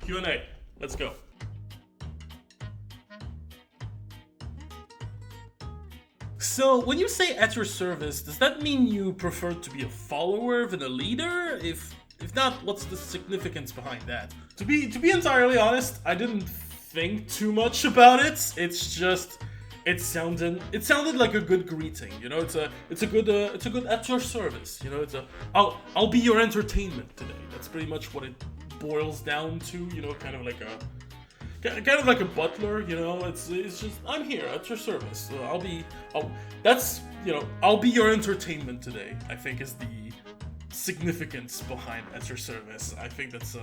Q&A. Let's go. So, when you say at your service, does that mean you prefer to be a follower than a leader? If not, what's the significance behind that? To be entirely honest, I didn't think too much about it. It's just it sounded like a good greeting. You know, it's a good at your service. You know, I'll be your entertainment today. That's pretty much what it boils down to. You know, kind of like a butler. You know, it's just I'm here at your service. So I'll be your entertainment today. I think is the significance behind at your service. I think that's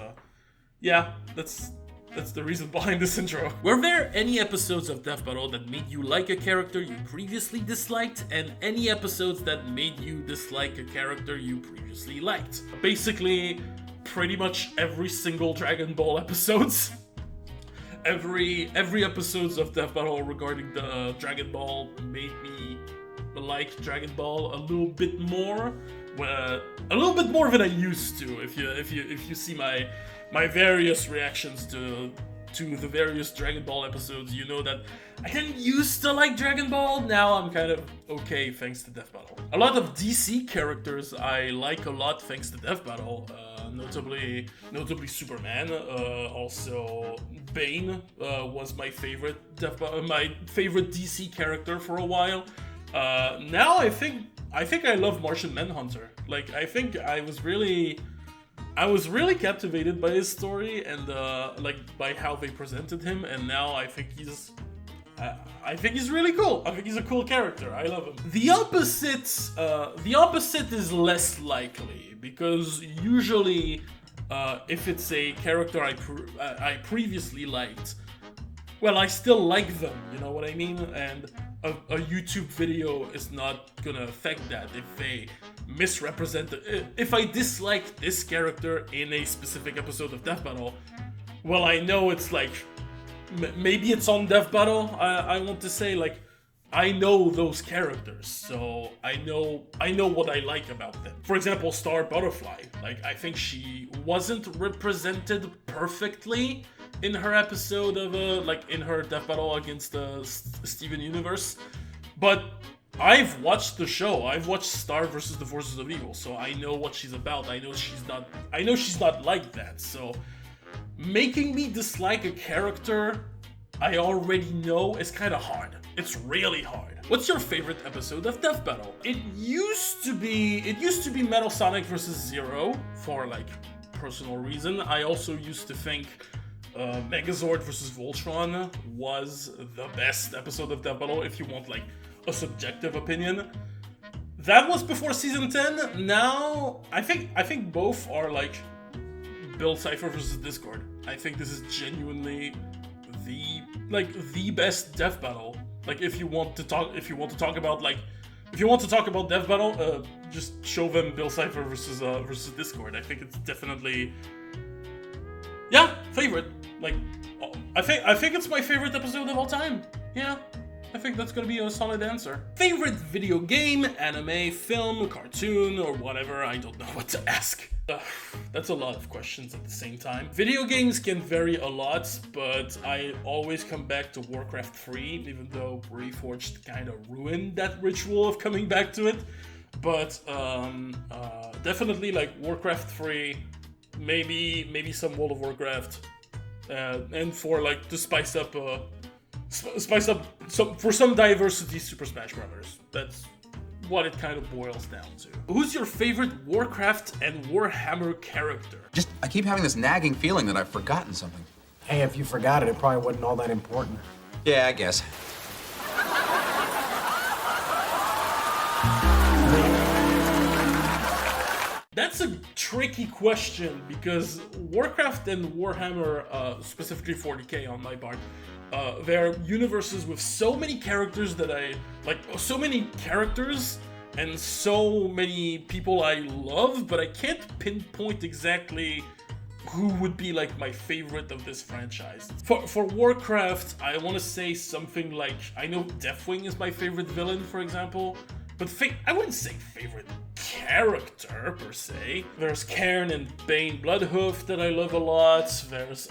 the reason behind this intro. Were there any episodes of Death Battle that made you like a character you previously disliked, and any episodes that made you dislike a character you previously liked? Basically, pretty much every single Dragon Ball episodes. Every episodes of Death Battle regarding the Dragon Ball made me like Dragon Ball a little bit more than I used to. If you see my various reactions to the various Dragon Ball episodes, you know that I didn't used to like Dragon Ball. Now I'm kind of okay thanks to Death Battle. A lot of DC characters I like a lot thanks to Death Battle. Notably Superman. Also Bane was my favorite DC character for a while. Now I think I love Martian Manhunter. Like I think I was really captivated by his story and by how they presented him, and now I think he's really cool. I think he's a cool character. I love him. The opposite is less likely, because usually if it's a character I previously liked, well, I still like them, you know what I mean? And a YouTube video is not gonna affect that if they misrepresent it. If I dislike this character in a specific episode of Death Battle, well, I know it's like, maybe it's on Death Battle, I want to say, like, I know those characters, so I know what I like about them. For example, Star Butterfly, like, I think she wasn't represented perfectly in her episode of in her Death Battle against the Steven Universe, but I've watched the show. I've watched Star versus the Forces of Evil, so I know what she's about. I know she's not like that. So making me dislike a character I already know is kind of hard. It's really hard. What's your favorite episode of Death Battle? It used to be Metal Sonic versus Zero for like personal reason. I also used to think Megazord versus Voltron was the best episode of Death Battle if you want like a subjective opinion. That was before season 10. Now I think both are like Bill Cipher versus Discord. I think this is genuinely the best Death Battle. Like if you want to talk about Death Battle, just show them Bill Cipher versus Discord. I think it's definitely favorite. Like I think it's my favorite episode of all time. Yeah. I think that's gonna be a solid answer. Favorite video game, anime, film, cartoon, or whatever, I don't know what to ask. That's a lot of questions at the same time. Video games can vary a lot, but I always come back to Warcraft 3, even though Reforged kind of ruined that ritual of coming back to it. But definitely like Warcraft 3, maybe some World of Warcraft, and for like to spice up for some diversity, Super Smash Brothers. That's what it kind of boils down to. Who's your favorite Warcraft and Warhammer character? I keep having this nagging feeling that I've forgotten something. Hey, if you forgot it, it probably wasn't all that important. Yeah, I guess. That's a tricky question because Warcraft and Warhammer, specifically 40k on my part, they're universes with so many characters that I like, so many characters and so many people I love, but I can't pinpoint exactly who would be like my favorite of this franchise. For Warcraft, I want to say something like, I know Deathwing is my favorite villain, for example, but I wouldn't say favorite character per se. There's Cairn and Bane Bloodhoof that I love a lot. There's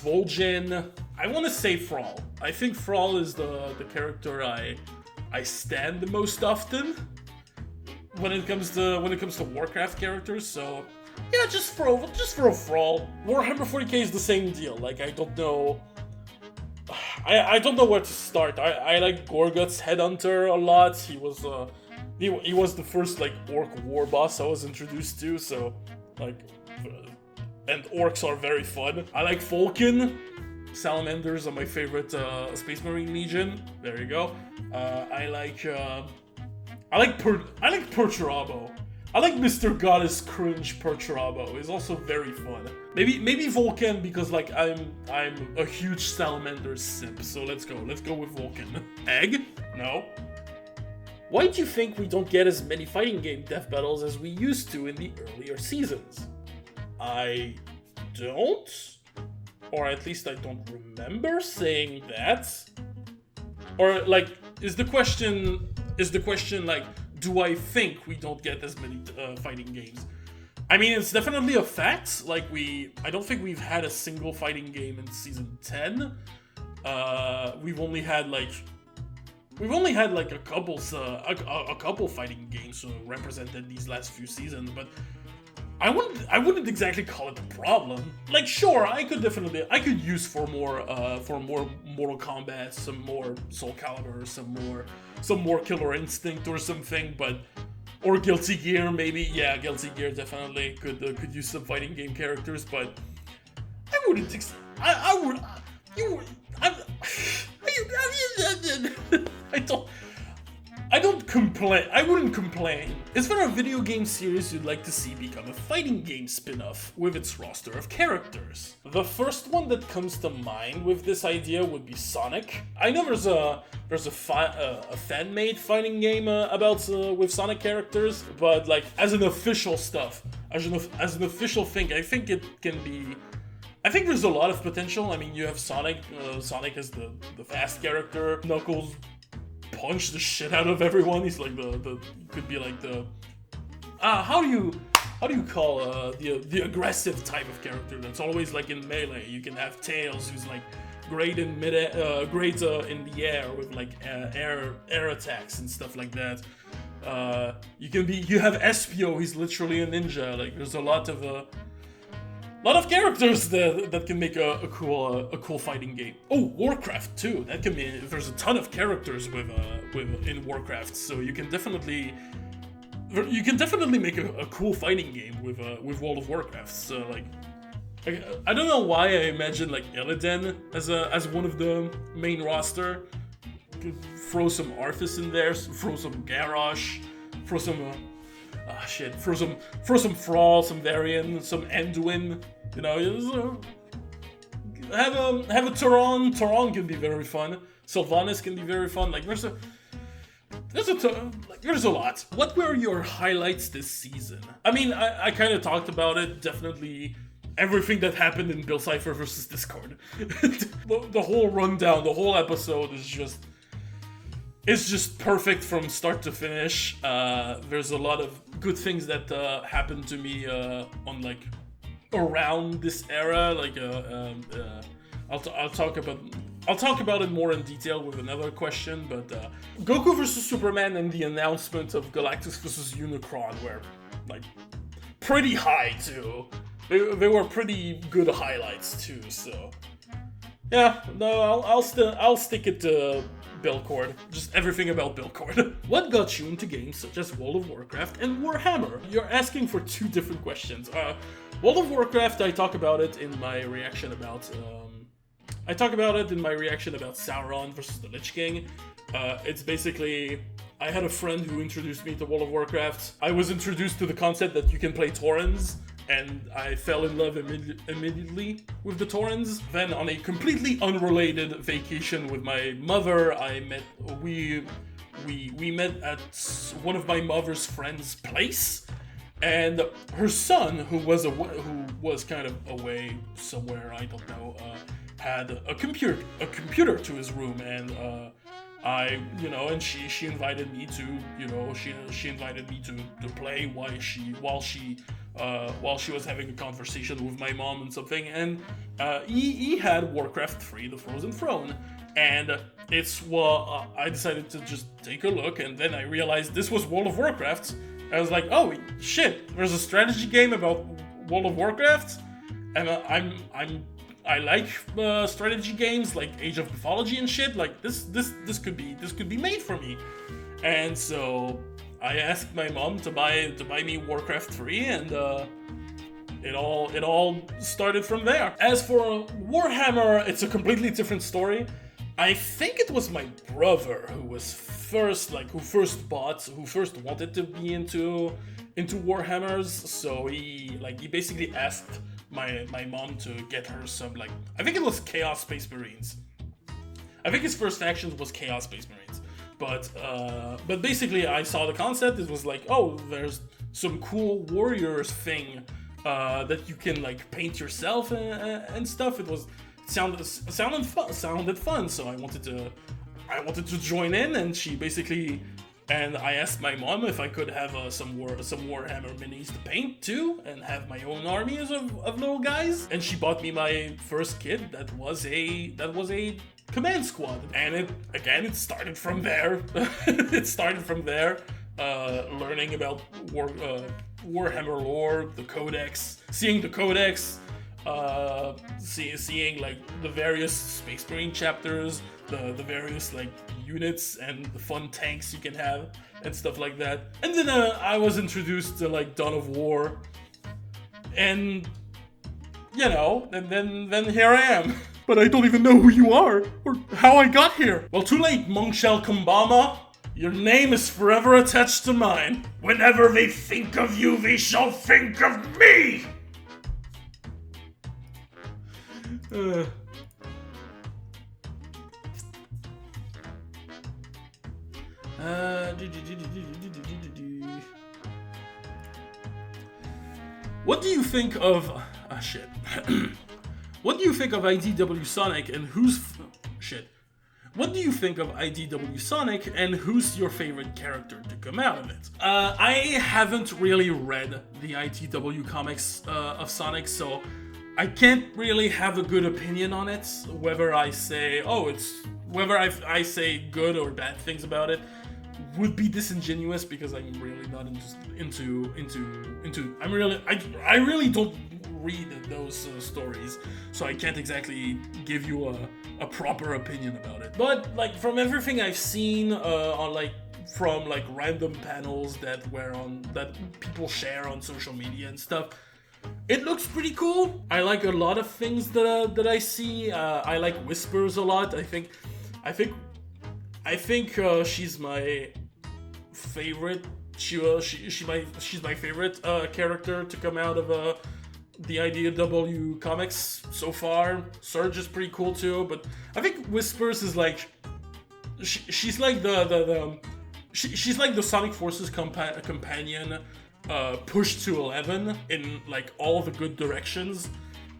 Vol'jin. I want to say Thrall. I think Thrall is the character I stand the most often when it comes to Warcraft characters. So yeah, just throw Thrall. Warhammer 40k is the same deal. Like, I don't know. I don't know where to start. I like Gorgut's Headhunter a lot. He was the first like orc war boss I was introduced to. So like, and orcs are very fun. I like Vulcan. Salamanders are my favorite Space Marine Legion. There you go. I like Perturabo. I like Mr. Goddess Cringe Perturabo. He's also very fun. Maybe Vulcan, because like I'm a huge Salamander simp. So let's go with Vulcan. Egg? No. Why do you think we don't get as many fighting game death battles as we used to in the earlier seasons? I don't. Or at least I don't remember saying that. Or like, is the question like, do I think we don't get as many fighting games? I mean, it's definitely a fact. Like, I don't think we've had a single fighting game in season 10. We've only had like a couple fighting games represented these last few seasons, but I wouldn't exactly call it a problem. Like, sure, I could use for more Mortal Kombat, some more Soul Calibur, some more Killer Instinct or something, or Guilty Gear maybe. Yeah, Guilty Gear definitely could use some fighting game characters, but I wouldn't. I don't complain. I wouldn't complain. Is there a video game series you'd like to see become a fighting game spin-off with its roster of characters? The first one that comes to mind with this idea would be Sonic. I know there's a fan-made fighting game with Sonic characters, but like as an official stuff, as an official thing, I think it can be. I think there's a lot of potential. I mean, you have Sonic. Sonic is the fast character. Knuckles punch the shit out of everyone. He's like could be like the how do you call the aggressive type of character that's always like in melee? You can have Tails, who's like great in in the air with like air attacks and stuff like that. You have Espio, he's literally a ninja. Like, there's a lot of characters that can make a cool fighting game. Oh, Warcraft too. That can be. There's a ton of characters in Warcraft, so you can definitely make a cool fighting game with World of Warcraft. So like, I don't know why I imagine like Illidan as one of the main roster. Could throw some Arthas in there, throw some Garrosh, throw some. Throw some Thrall, some Varian, some Anduin. You know, have a Turon. Turon can be very fun. Sylvanas can be very fun. Like, there's a lot. What were your highlights this season? I mean, I kind of talked about it. Definitely everything that happened in Bill Cipher versus Discord. The whole rundown, the whole episode is just. It's just perfect from start to finish. There's a lot of good things that happened to me on like around this era. Like I'll talk about it more in detail with another question. But Goku versus Superman and the announcement of Galactus versus Unicron were like pretty high too. They were pretty good highlights too. So yeah, no, I'll stick it to Bilcord. Just everything about Bilcord. What got you into games such as World of Warcraft and Warhammer? You're asking for two different questions. World of Warcraft, I talk about it in my reaction about Sauron versus the Lich King. It's basically, I had a friend who introduced me to World of Warcraft. I was introduced to the concept that you can play Taurens, and I fell in love immediately with the Taurens. Then on a completely unrelated vacation with my mother, we met at one of my mother's friends' place, and her son, who was kind of away somewhere, I don't know, had a computer to his room, and and she invited me to, she invited me to play while she was having a conversation with my mom and something, and he had Warcraft 3: The Frozen Throne, and I decided to just take a look, and then I realized this was World of Warcraft. I was like, oh shit, there's a strategy game about World of Warcraft, and I like strategy games like Age of Mythology and shit. Like this could be made for me, and so I asked my mom to buy me Warcraft 3, and it all started from there. As for Warhammer, it's a completely different story. I think it was my brother who first wanted to be into Warhammers. So he basically asked my mom to get her some, like, I think it was Chaos Space Marines. I think his first action was Chaos Space Marines. But basically I saw the concept. It was like, oh, there's some cool warriors thing that you can like paint yourself and stuff. It sounded fun, so I wanted to join in, and I asked my mom if I could have some Warhammer minis to paint too, and have my own armies of little guys. And she bought me my first kit that was a command squad, and it started from there. Learning about Warhammer lore, the codex, seeing the codex. Seeing like the various Space Marine chapters, the various like units and the fun tanks you can have and stuff like that. And then I was introduced to like Dawn of War, and and then here I am. But I don't even know who you are or how I got here. Well, too late, Monkshell Kumbama. Your name is forever attached to mine. Whenever they think of you, they shall think of me. What do you think of shit? What do you think of IDW Sonic, and What do you think of IDW Sonic, and who's your favorite character to come out of it? I haven't really read the IDW comics of Sonic, so I can't really have a good opinion on it. Whether I say, I say good or bad things about it would be disingenuous, because I'm really not into. I really don't read those stories, so I can't exactly give you a proper opinion about it. But like from everything I've seen from random panels that people share on social media and stuff, it looks pretty cool. I like a lot of things that I see. I like Whispers a lot. I think she's my favorite. She's my favorite character to come out of the IDW comics so far. Surge is pretty cool too, but I think Whispers is like she's like she's like the Sonic Forces companion. Pushed to 11 in like all the good directions,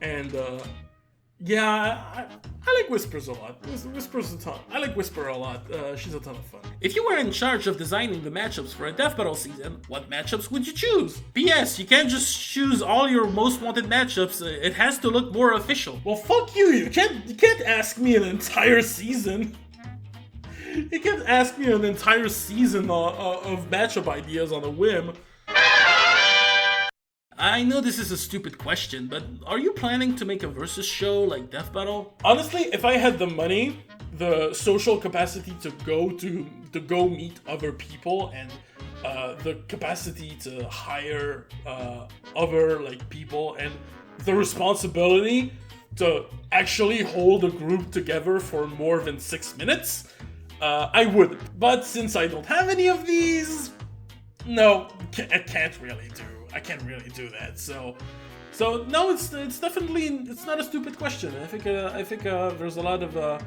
and I like Whispers a lot. Whispers a ton. I like Whisper a lot. She's a ton of fun. If you were in charge of designing the matchups for a Death Battle season, what matchups would you choose? P.S. You can't just choose all your most wanted matchups. It has to look more official. Well, fuck you. You can't ask me an entire season. You can't ask me an entire season of matchup ideas on a whim. I know this is a stupid question, but are you planning to make a versus show like Death Battle? Honestly, if I had the money, the social capacity to go meet other people, and the capacity to hire other like people, and the responsibility to actually hold a group together for more than 6 minutes, I would. But since I don't have any of these, no, I can't really do that. So no, it's definitely, it's not a stupid question. I think there's a lot of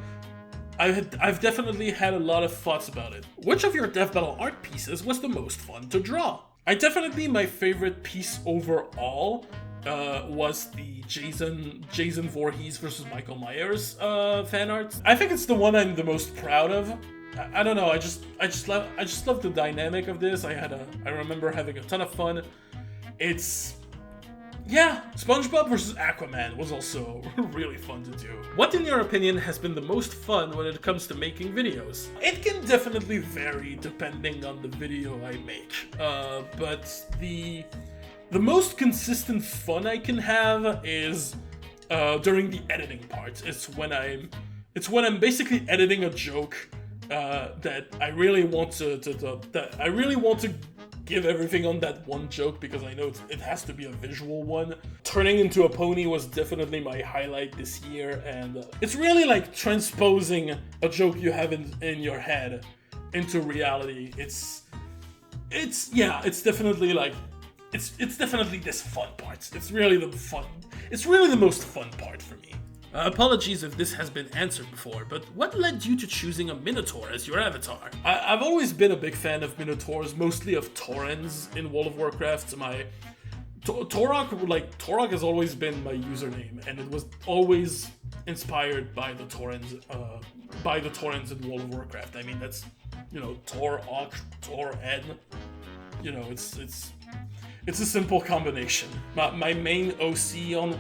I've definitely had a lot of thoughts about it. Which of your Death Battle art pieces was the most fun to draw? My favorite piece overall was the Jason Voorhees versus Michael Myers fan art. I think it's the one I'm the most proud of. I don't know. I just love the dynamic of this. I remember having a ton of fun. Yeah, SpongeBob versus Aquaman was also really fun to do. What, in your opinion, has been the most fun when it comes to making videos? It can definitely vary depending on the video I make, but the most consistent fun I can have is during the editing part. It's when I'm basically editing a joke that I really want to give everything on that one joke because I know it has to be a visual one. Turning into a pony was definitely my highlight this year, and it's really like transposing a joke you have in your head into reality. It's definitely like it's definitely this fun part. It's really the most fun part for me. Apologies if this has been answered before, but what led you to choosing a Minotaur as your avatar? I've always been a big fan of Minotaurs, mostly of Taurens in World of Warcraft. Torok has always been my username, and it was always inspired by the Taurens in World of Warcraft. I mean, that's, Torok, Toren, it's a simple combination. My main OC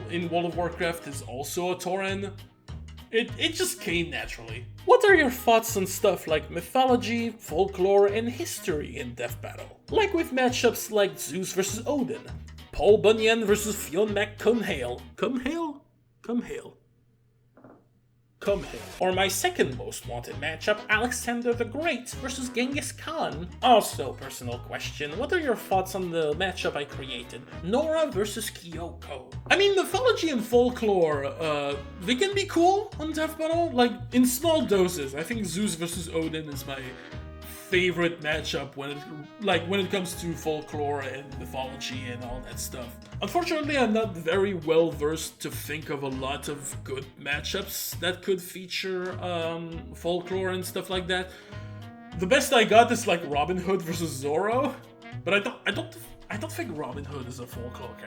in World of Warcraft is also a Tauren. It just came naturally. What are your thoughts on stuff like mythology, folklore, and history in Death Battle? Like with matchups like Zeus vs Odin, Paul Bunyan vs Fionn Mac Cumhale. Cumhale. Or my second most wanted matchup, Alexander the Great versus Genghis Khan. Also, personal question, what are your thoughts on the matchup I created, Nora versus Kyoko? I mean, mythology and folklore, they can be cool on Death Battle, like in small doses. I think Zeus versus Odin is my favorite matchup when it comes to folklore and mythology and all that stuff. Unfortunately, I'm not very well versed to think of a lot of good matchups that could feature folklore and stuff like that. The best I got is like Robin Hood versus Zorro, but I don't think Robin Hood is a folklore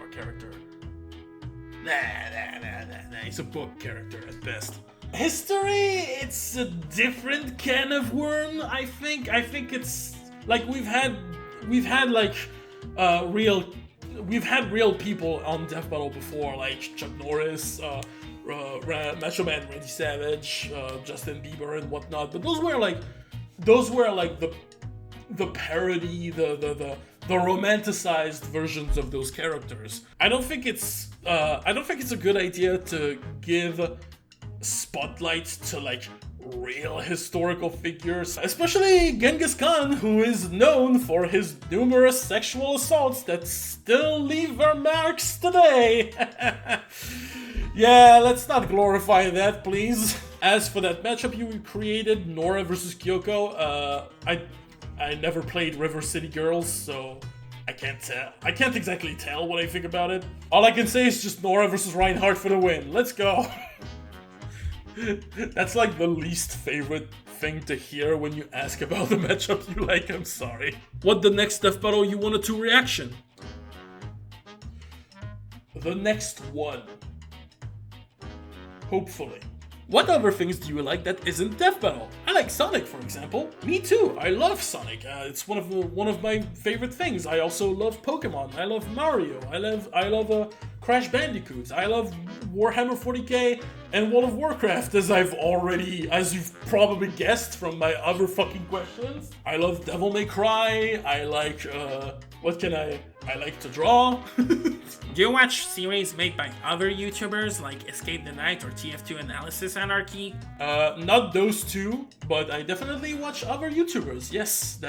character. Nah. He's a book character at best. History, it's a different can of worm. I think it's like we've had real people on Death Battle before, like Chuck Norris, Macho Man Randy Savage, Justin Bieber, and whatnot. But those were like the parody, the romanticized versions of those characters. I don't think it's a good idea to give spotlight to like real historical figures, especially Genghis Khan, who is known for his numerous sexual assaults that still leave their marks today. Yeah, let's not glorify that, please. As for that matchup you created, Nora versus Kyoko, I never played River City Girls, so I can't exactly tell what I think about it. All I can say is just Nora versus Reinhardt for the win. Let's go. That's like the least favorite thing to hear when you ask about the matchup you like, I'm sorry. What the next Death Battle you wanted to reaction? The next one. Hopefully. What other things do you like that isn't Death Battle? I like Sonic, for example. Me too, I love Sonic. It's one of my favorite things. I also love Pokemon. I love Mario. I love Crash Bandicoot. I love Warhammer 40k and World of Warcraft, as you've probably guessed from my other fucking questions. I love Devil May Cry. I like, I like to draw. Do you watch series made by other YouTubers like Escape the Night or TF2 Analysis Anarchy? Not those two, but I definitely watch other YouTubers. Yes,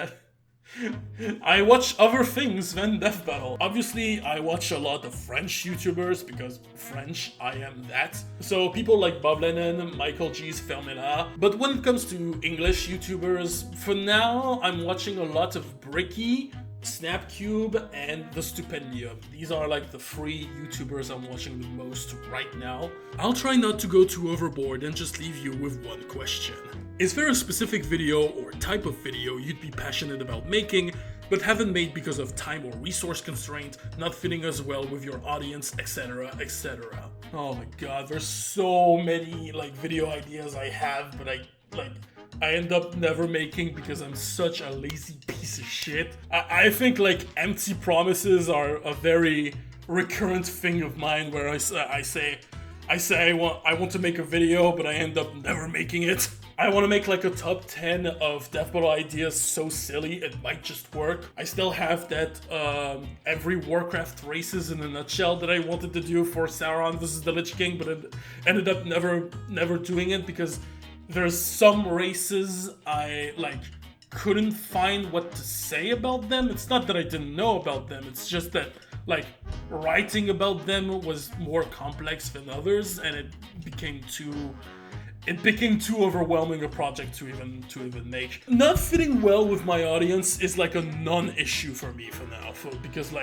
I watch other things than Death Battle. Obviously, I watch a lot of French YouTubers because French, I am that. So people like Bob Lennon, Michael G's Fermela. But when it comes to English YouTubers, for now, I'm watching a lot of Bricky, Snapcube, and the Stupendium. These are like the three YouTubers I'm watching the most right now. I'll try not to go too overboard and just leave you with one question. Is there a specific video or type of video you'd be passionate about making, but haven't made because of time or resource constraint, not fitting as well with your audience, etc., etc.? Oh my god, there's so many like video ideas I have, but I end up never making because I'm such a lazy piece of shit. I think like empty promises are a very recurrent thing of mine where I say I want to make a video, but I end up never making it. I want to make like a top 10 of Death Battle ideas so silly it might just work. I still have that every Warcraft races in a nutshell that I wanted to do for Sauron vs. the Lich King, but it ended up never doing it because there's some races I like couldn't find what to say about them. It's not that I didn't know about them, it's just that like writing about them was more complex than others, and it became too overwhelming a project to even make. Not fitting well with my audience is like a non-issue for me for now, because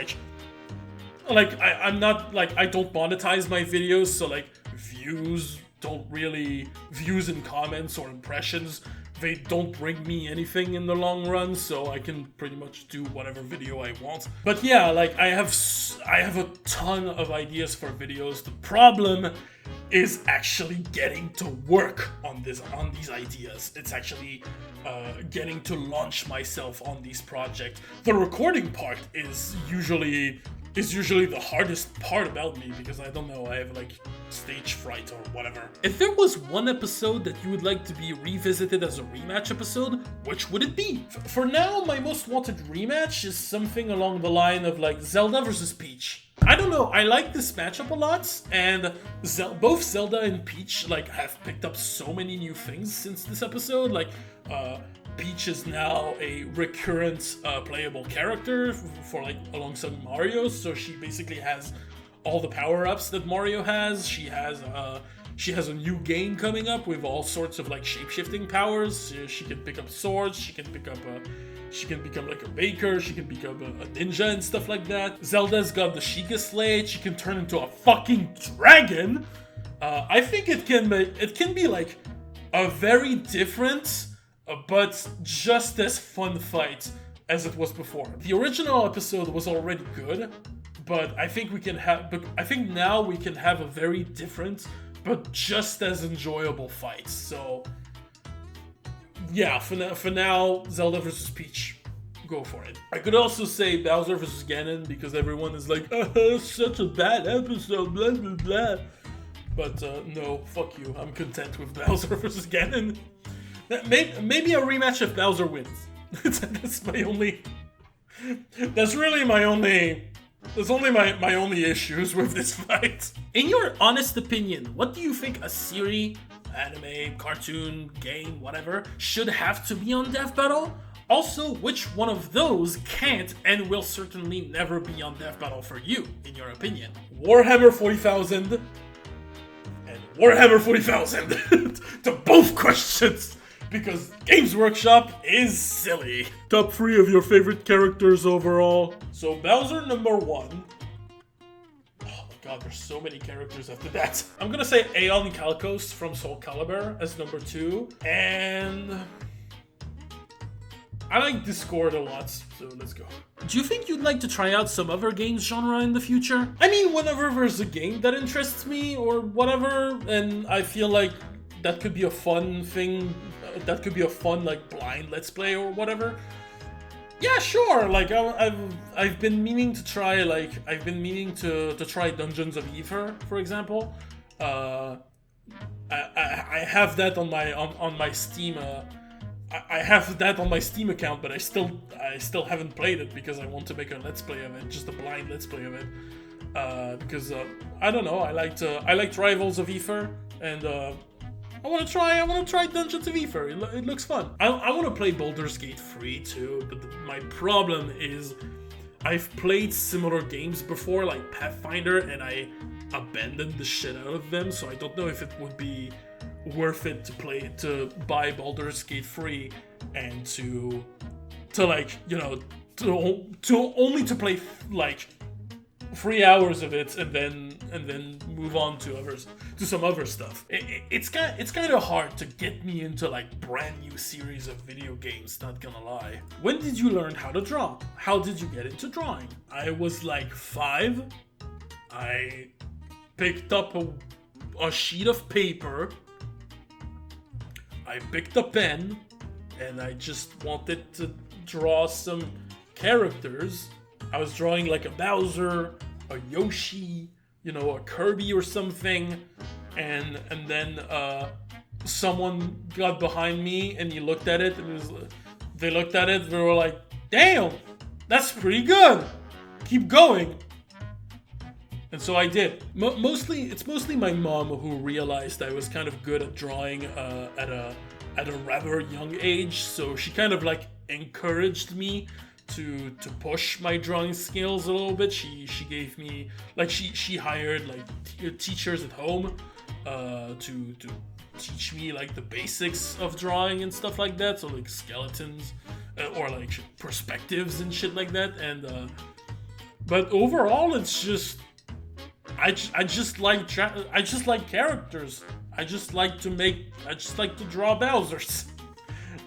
I'm not like I don't monetize my videos, so like views and comments or impressions, they don't bring me anything in the long run, so I can pretty much do whatever video I want. But yeah, like I have a ton of ideas for videos. The problem is actually getting to work on these ideas. It's actually getting to launch myself on these projects. The recording part is usually the hardest part about me because I don't know, I have like stage fright or whatever. If there was one episode that you would like to be revisited as a rematch episode, which would it be? For now, my most wanted rematch is something along the line of like Zelda versus Peach. I don't know, I like this matchup a lot, and both Zelda and Peach like have picked up so many new things since this episode. Like, Peach is now a recurrent playable character for like alongside Mario, so she basically has all the power-ups that Mario has. She has a new game coming up with all sorts of like shape-shifting powers. She can pick up swords, she can become like a baker, she can become a ninja and stuff like that. Zelda's got the Sheikah Slate, she can turn into a fucking dragon. I think it can be like a very different but just as fun fight as it was before. The original episode was already good, but I think now we can have a very different but just as enjoyable fight. So yeah, for now, Zelda vs. Peach, go for it. I could also say Bowser vs. Ganon because everyone is like, such a bad episode, blah blah blah. But no, fuck you. I'm content with Bowser vs. Ganon. Maybe a rematch if Bowser wins. That's my only. That's really my only. That's only my only issues with this fight. In your honest opinion, what do you think a series, anime, cartoon, game, whatever, should have to be on Death Battle? Also, which one of those can't and will certainly never be on Death Battle for you, in your opinion? Warhammer 40,000 and Warhammer 40,000 to both questions. Because Games Workshop is silly. Top 3 of your favorite characters overall. So Bowser number 1. Oh my god, there's so many characters after that. I'm gonna say Aeon Kalkos from Soul Calibur as number 2. And I like Discord a lot, so let's go. Do you think you'd like to try out some other games genre in the future? I mean, whenever there's a game that interests me or whatever, and I feel like that could be a fun thing, that could be a fun like blind let's play or whatever. Yeah, sure. Like I've been meaning to try to try Dungeons of Aether, for example. I have that on my Steam. I have that on my Steam account, but I still haven't played it because I want to make a let's play of it, just a blind let's play of it. Because I don't know. I liked Rivals of Aether, and I want to try Dungeons of Aether. It looks fun. I want to play Baldur's Gate 3 too, but my problem is I've played similar games before, like Pathfinder, and I abandoned the shit out of them, so I don't know if it would be worth it to buy Baldur's Gate 3 and to like, you know, to only to play like 3 hours of it and then move on to some other stuff. It's kind of hard to get me into like brand new series of video games, not gonna lie. When did you learn how to draw? How did you get into drawing? I was like 5. I picked up a sheet of paper, I picked a pen and I just wanted to draw some characters. I was drawing like a Bowser, a Yoshi, you know, a Kirby or something, and then someone got behind me and he looked at it and they looked at it, they were like, damn, that's pretty good, keep going. And so I did. It's mostly my mom who realized I was kind of good at drawing at a rather young age, so she kind of like encouraged me to push my drawing skills a little bit. She gave me, like, she hired like teachers at home to teach me like the basics of drawing and stuff like that, so like skeletons or like perspectives and shit like that. And but overall it's just I just like characters. I just like to draw Bowsers.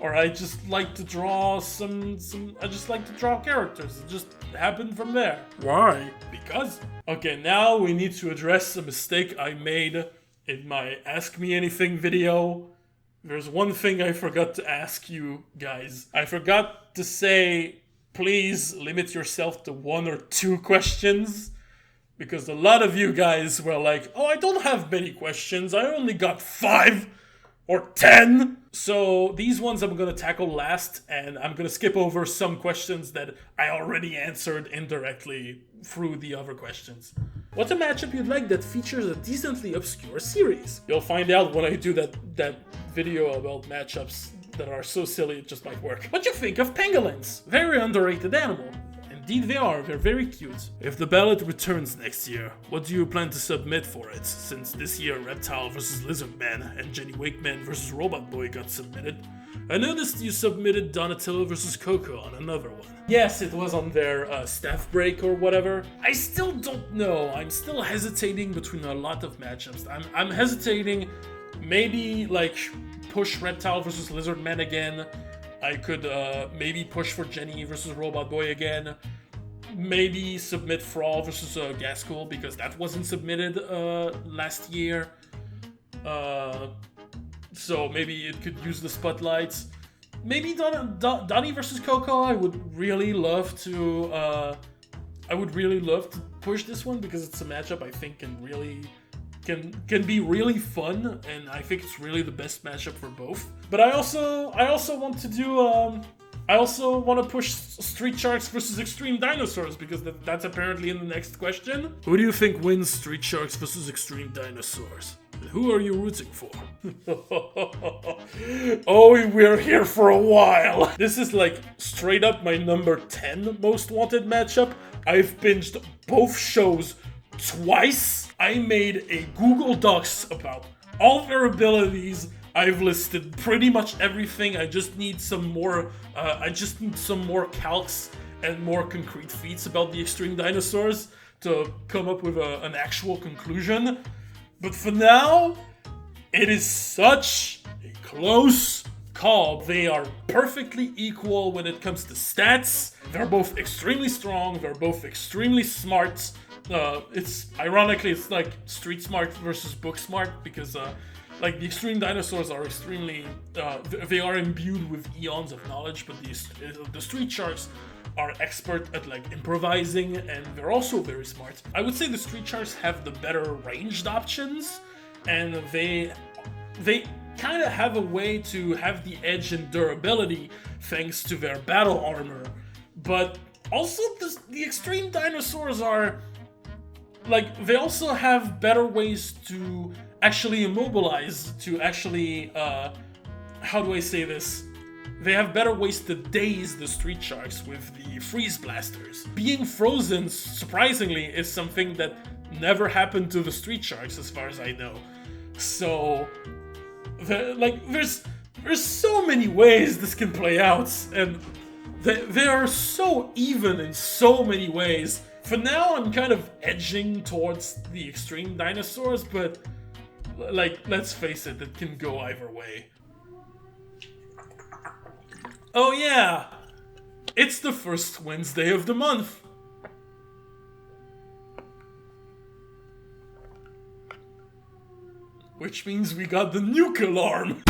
Or I just like to draw I just like to draw characters. It just happened from there. Why? Because. Okay, now we need to address a mistake I made in my Ask Me Anything video. There's one thing I forgot to ask you guys. I forgot to say, please limit yourself to 1 or 2 questions. Because a lot of you guys were like, oh, I don't have many questions. I only got 5 or 10. So these ones I'm going to tackle last, and I'm going to skip over some questions that I already answered indirectly through the other questions. What's a matchup you'd like that features a decently obscure series? You'll find out when I do that video about matchups that are so silly it just might work. What do you think of pangolins? Very underrated animal. Indeed they are, they're very cute. If the ballot returns next year, what do you plan to submit for it? Since this year Reptile vs. Lizard Man and Jenny Wakeman vs. Robot Boy got submitted, I noticed you submitted Donatello vs. Coco on another one. Yes, it was on their staff break or whatever. I still don't know, I'm still hesitating between a lot of matchups. I'm hesitating, maybe like push Reptile vs. Lizard Man again. I could maybe push for Jenny versus Robot Boy again. Maybe submit Frawl versus Gaskell because that wasn't submitted last year. So maybe it could use the spotlights. Maybe Donnie versus Coco. I would really love to push this one because it's a matchup I think can be really fun, and I think it's really the best matchup for both. But I also want to do I also want to push Street Sharks versus Extreme Dinosaurs because that's apparently in the next question. Who do you think wins Street Sharks versus Extreme Dinosaurs? And who are you rooting for? Oh, we're here for a while. This is like straight up my number 10 most wanted matchup. I've binged both shows twice. I made a Google Docs about all their abilities. I've listed pretty much everything. I just need some more calcs and more concrete feats about the Extreme Dinosaurs to come up with an actual conclusion. But for now, it is such a close call. They are perfectly equal when it comes to stats. They're both extremely strong. They're both extremely smart. It's like street smart versus book smart because like the Extreme Dinosaurs are extremely they are imbued with eons of knowledge, but the Street Sharks are expert at like improvising, and they're also very smart. I would say the Street Sharks have the better ranged options, and they kind of have a way to have the edge in durability thanks to their battle armor. But also the Extreme Dinosaurs are like, they also have better ways to actually immobilize, to actually how do I say this? They have better ways to daze the Street Sharks with the freeze blasters. Being frozen, surprisingly, is something that never happened to the Street Sharks as far as I know. So, there's so many ways this can play out, and they are so even in so many ways. For now, I'm kind of edging towards the Extreme Dinosaurs, but like, let's face it can go either way. Oh yeah, it's the first Wednesday of the month. Which means we got the nuke alarm.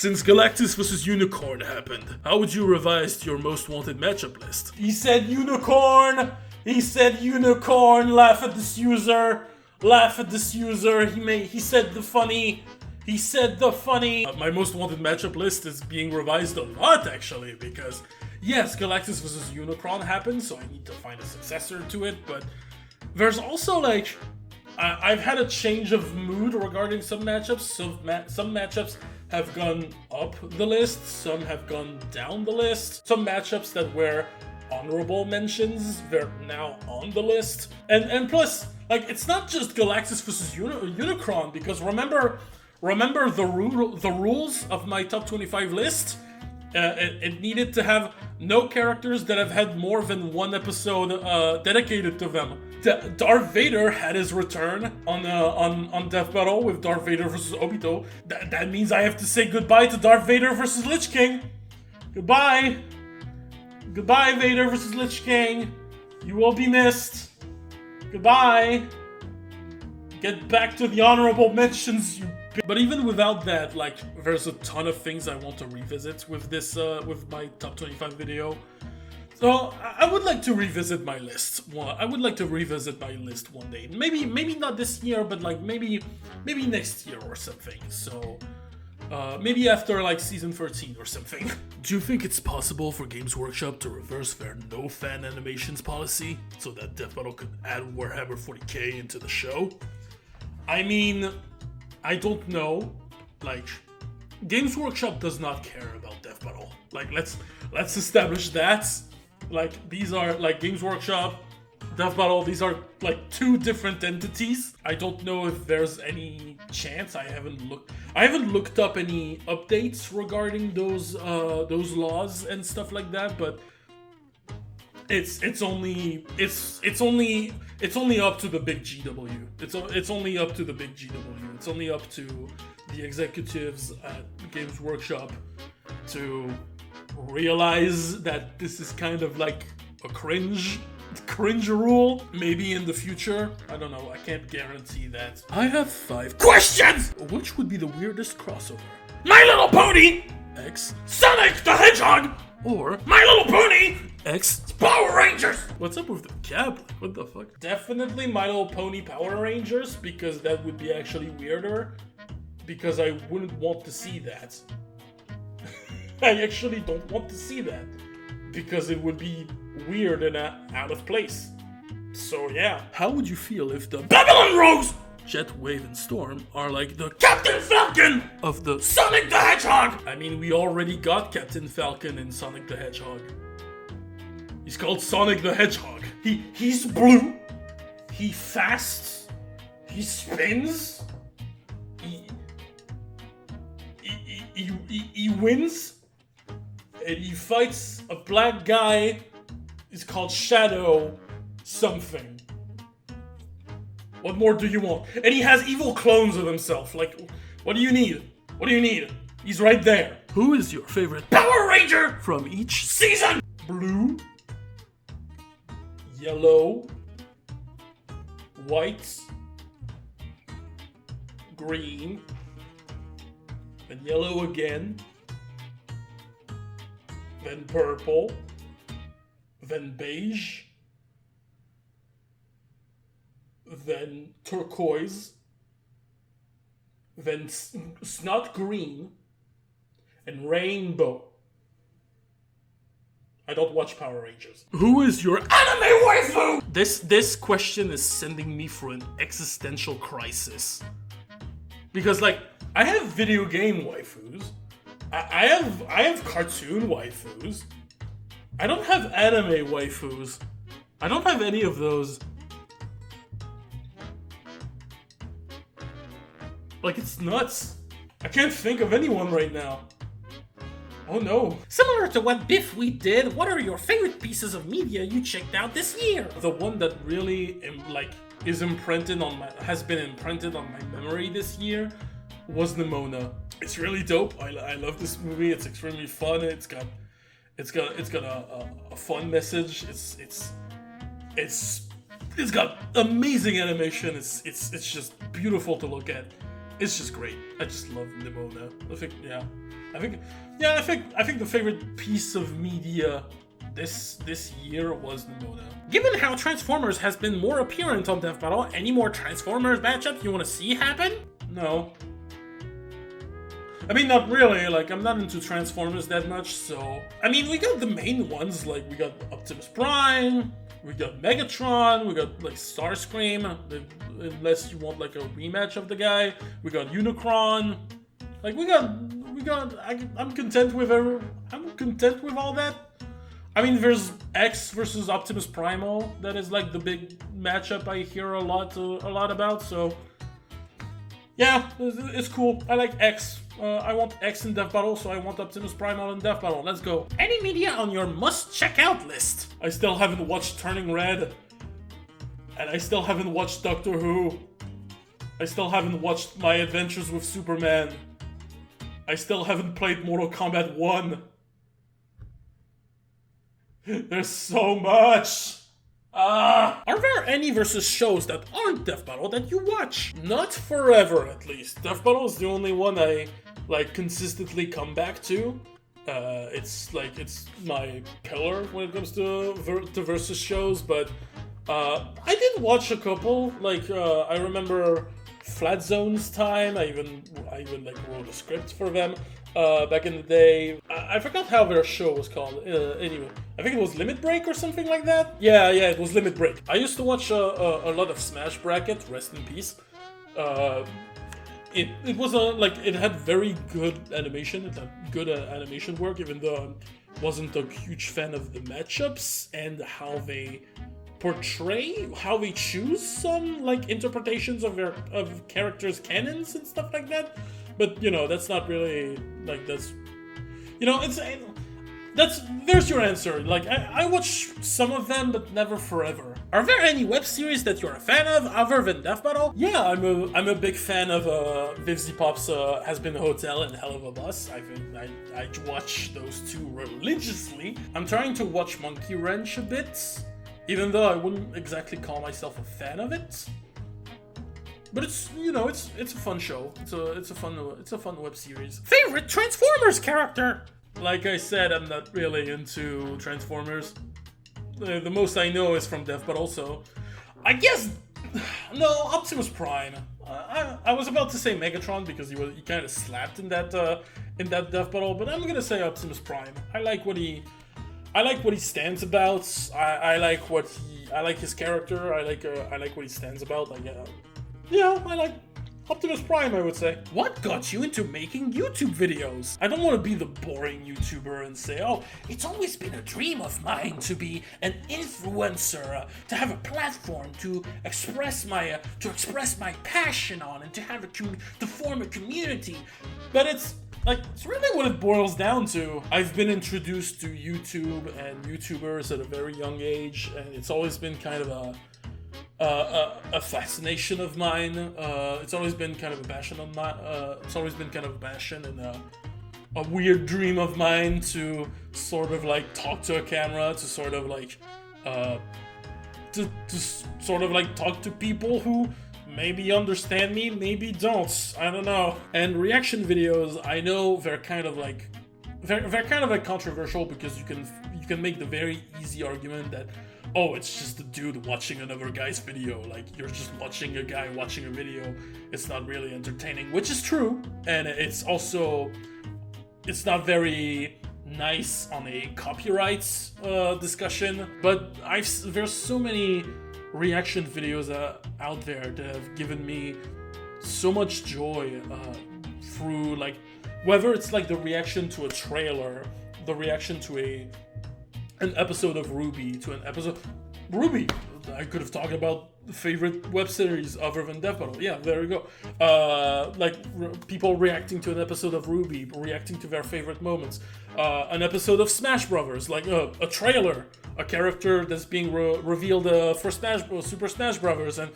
Since Galactus vs. Unicorn happened, how would you revise your most wanted matchup list? He said unicorn! He said unicorn! Laugh at this user! Laugh at this user! He said the funny... He said the funny... my most wanted matchup list is being revised a lot, actually, because... Yes, Galactus vs. Unicron happened, so I need to find a successor to it, but... There's also, like... I've had a change of mood regarding some matchups. Some matchups have gone up the list, some have gone down the list. Some matchups that were honorable mentions, they're now on the list. And plus, like, it's not just Galactus vs. Unicron, because remember the rules of my top 25 list? It needed to have no characters that have had more than one episode dedicated to them. Darth Vader had his return on Death Battle with Darth Vader versus Obito. That means I have to say goodbye to Darth Vader versus Lich King. Goodbye. Goodbye, Vader versus Lich King. You will be missed. Goodbye. Get back to the honorable mentions, you. But even without that, like, there's a ton of things I want to revisit with this, with my top 25 video. So I would like to revisit my list. I would like to revisit my list one day. Maybe not this year, but like maybe next year or something. So maybe after like season 13 or something. Do you think it's possible for Games Workshop to reverse their no fan animations policy so that Death Battle could add Warhammer 40k into the show? I mean, I don't know. Like, Games Workshop does not care about Death Battle. Like, let's establish that. Like, these are, like, Games Workshop, Death Battle, these are, like, two different entities. I don't know if there's any chance. I haven't looked up any updates regarding those laws and stuff like that, but it's only up to the big GW. It's only up to the big GW. It's only up to the executives at Games Workshop to realize that this is kind of like a cringe rule. Maybe in the future, I don't know, I can't guarantee that. I have 5 questions! Which would be the weirdest crossover? My Little Pony x Sonic the Hedgehog, or My Little Pony x Power Rangers! What's up with the cap? Like, what the fuck? Definitely My Little Pony Power Rangers, because that would be actually weirder, because I wouldn't want to see that. I actually don't want to see that, because it would be weird and out of place. So yeah. How would you feel if the Babylon Rose, Jet, Wave, and Storm are like the Captain Falcon of the Sonic the Hedgehog? I mean, we already got Captain Falcon in Sonic the Hedgehog. He's called Sonic the Hedgehog. He's blue. He fasts. He spins. He wins. And he fights a black guy. He's called Shadow something. What more do you want? And he has evil clones of himself. Like, what do you need? What do you need? He's right there. Who is your favorite Power Ranger from each season? Blue, yellow, white, green, then yellow again, then purple, then beige, then turquoise, then snot green, and rainbow. I don't watch Power Rangers. Who is your anime waifu? This question is sending me through an existential crisis. Because, like, I have video game waifus. I have cartoon waifus. I don't have anime waifus. I don't have any of those. Like, it's nuts. I can't think of anyone right now. Oh no. Similar to what Biff we did, what are your favorite pieces of media you checked out this year? The one that really has been imprinted on my memory this year was Nimona. It's really dope. I love this movie. It's extremely fun. It's got a fun message. It's got amazing animation. It's just beautiful to look at. It's just great. I just love Nimona. I think, yeah. I think the favorite piece of media this year was Nimona. Given how Transformers has been more apparent on Death Battle, any more Transformers matchups you want to see happen? No. I mean, not really, like, I'm not into Transformers that much, so... I mean, we got the main ones, like, we got Optimus Prime, we got Megatron, we got, like, Starscream, unless you want, like, a rematch of the guy, we got Unicron, like, I'm content with all that. I mean, there's X versus Optimus Primal, that is, like, the big matchup I hear a lot about, so... Yeah, it's cool. I like X. I want X in Death Battle, so I want Optimus Primal in Death Battle. Let's go. Any media on your must-check-out list? I still haven't watched Turning Red. And I still haven't watched Doctor Who. I still haven't watched My Adventures with Superman. I still haven't played Mortal Kombat 1. There's so much! Are there any versus shows that aren't Death Battle that you watch? Not forever, at least. Death Battle is the only one I, like, consistently come back to. It's my pillar when it comes to versus shows, but I did watch a couple. Like, I remember Flat Zone's time. I even like wrote a script for them back in the day. I forgot how their show was called. Anyway, I think it was Limit Break or something like that. Yeah, it was Limit Break. I used to watch a lot of Smash Bracket. Rest in peace. It was it had very good animation. It had good animation work, even though I wasn't a huge fan of the matchups and how they choose some like interpretations of characters' canons and stuff like that. But you know, that's not really like that's. You know, there's your answer. Like, I watch some of them, but never forever. Are there any web series that you're a fan of other than Death Battle? Yeah, I'm a big fan of Vivzy Pop's Has Been a Hotel and Hell of a Bus. I watch those two religiously. I'm trying to watch Monkey Wrench a bit, even though I wouldn't exactly call myself a fan of it. But it's, you know, it's a fun show. It's a fun web series. Favorite Transformers character? Like I said, I'm not really into Transformers. The most I know is from Death Battle, so I guess no, Optimus Prime. I was about to say Megatron because he kind of slapped in that Death Battle, but I'm gonna say Optimus Prime. I like what he stands about. I like his character. I like what he stands about. Like, I like Optimus Prime, I would say. What got you into making YouTube videos? I don't want to be the boring YouTuber and say, oh, it's always been a dream of mine to be an influencer, to have a platform to express my passion on, and to form a community. But it's really what it boils down to. I've been introduced to YouTube and YouTubers at a very young age, and it's always been kind of a fascination of mine. It's always been kind of a passion of mine. It's always been kind of a passion and a weird dream of mine to sort of like talk to a camera, to sort of like talk to people who maybe understand me, maybe don't. I don't know. And reaction videos, I know they're kind of like controversial because you can make the very easy argument that, oh, it's just a dude watching another guy's video. Like, you're just watching a guy watching a video. It's not really entertaining, which is true. And it's not very nice on a copyright discussion. But there's so many reaction videos out there that have given me so much joy through, like, whether it's like the reaction to a trailer, the reaction to an episode of Ruby, to an episode... Ruby! I could have talked about favorite web series other than Death Battle. Yeah, there we go. People reacting to an episode of Ruby, reacting to their favorite moments. An episode of Smash Brothers, like a trailer, a character that's being revealed for Super Smash Brothers, and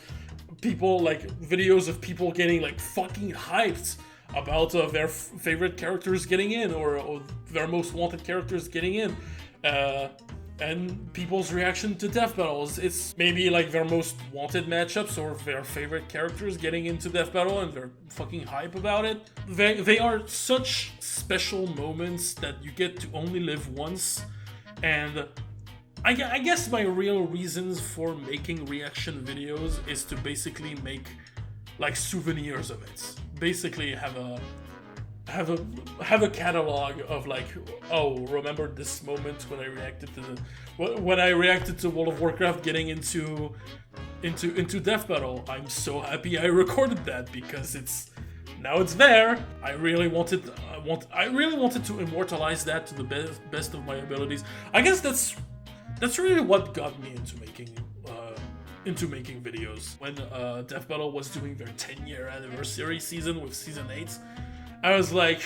people, like, videos of people getting, like, fucking hyped about their favorite characters getting in, or their most wanted characters getting in. and people's reaction to death battles. It's maybe like their most wanted matchups or their favorite characters getting into death battle and they're fucking hype about it. They are such special moments that you get to only live once, and I guess my real reasons for making reaction videos is to basically make like souvenirs of it. Basically have a catalog of like, oh, remember this moment when I reacted to World of Warcraft getting into death battle. I'm so happy I recorded that because it's there. I really wanted to immortalize that to the best of my abilities. I guess that's really what got me into making videos. When Death Battle was doing their 10-year anniversary season with Season 8, I was like,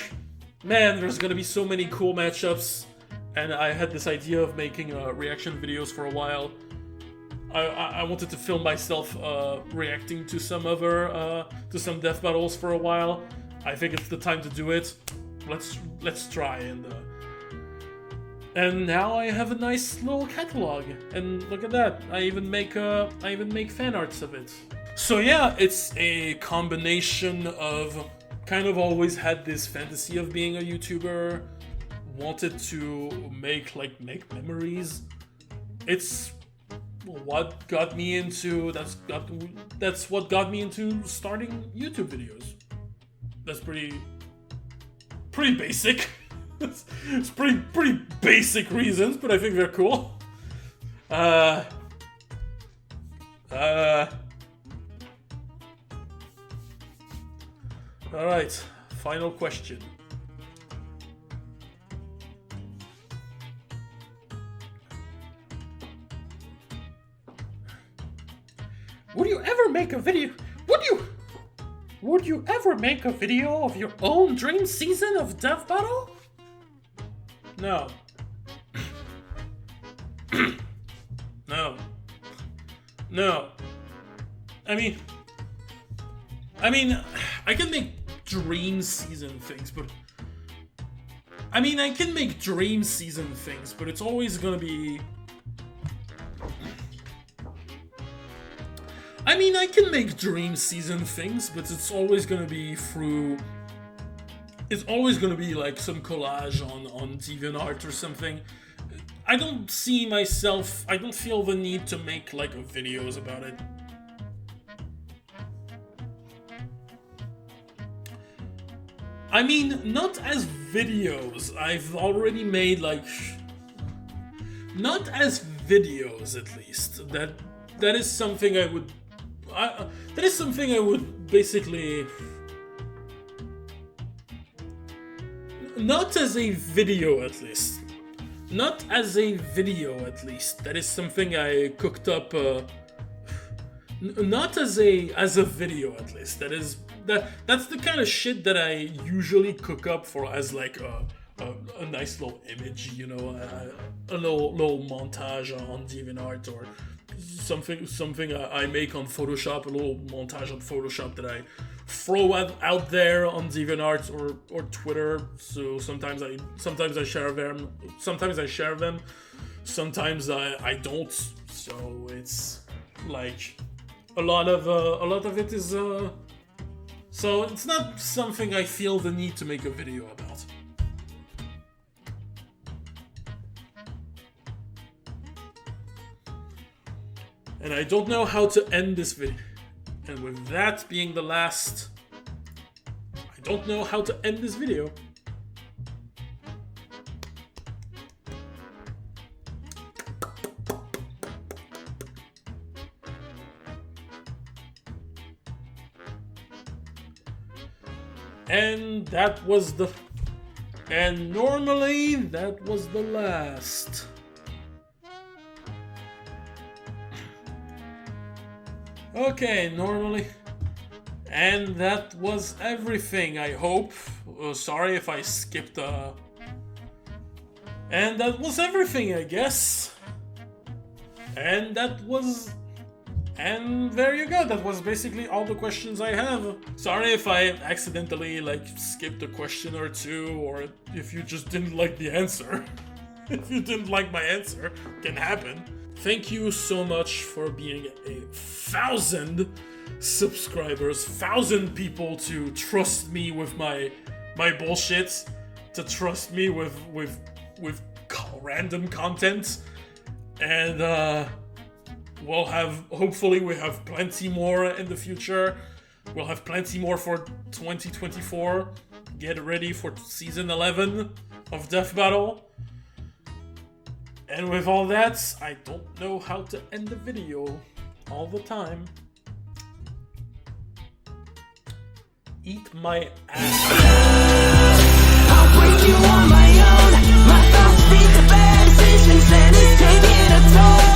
man, there's gonna be so many cool matchups, and I had this idea of making reaction videos for a while. I wanted to film myself reacting to some death battles for a while. I think it's the time to do it. Let's try, and now I have a nice little catalog, and look at that. I even make fan arts of it. So yeah, it's a combination of kind of always had this fantasy of being a YouTuber, wanted to make memories. It's what got me into that's what got me into starting YouTube videos. That's pretty basic. It's pretty basic reasons, but I think they're cool. Alright, final question. Would you ever make a video? Would you ever make a video of your own dream season of Death Battle? No. No. I mean, I can make dream season things, but it's always gonna be. I can make dream season things, but it's always gonna be through. It's always gonna be like some collage on DeviantArt or something. I don't feel the need to make like videos about it. Not as videos. I've already made like. Not as videos, at least. That is something I would. That is something I would basically. Not as a video, at least. Not as a video, at least. That is something I cooked up. Not as a video, at least. That's the kind of shit that I usually cook up for as like a nice little image, you know, a little montage on DeviantArt or something I make on Photoshop, a little montage on Photoshop that I throw out there on DeviantArt or Twitter. So sometimes I share them, sometimes I don't. So it's like a lot of it is so it's not something I feel the need to make a video about. And I don't know how to end this video. And with that being the last, I don't know how to end this video. And that was the... And normally, that was the last. Okay, normally. And that was everything, I hope. Sorry if I skipped And that was everything, I guess. And that was... And there you go, that was basically all the questions I have. Sorry if I accidentally, skipped a question or two, or if you just didn't like the answer. if you didn't like my answer, can happen. Thank you so much for being 1,000 subscribers, 1,000 people to trust me with my bullshit, to trust me with random content, and hopefully we have plenty more in the future. We'll have plenty more for 2024. Get ready for season 11 of Death Battle. And with all that, I don't know how to end the video all the time. Eat my ass. I'll break you on my own. My thoughts lead to bad decisions, and it's taking a toll.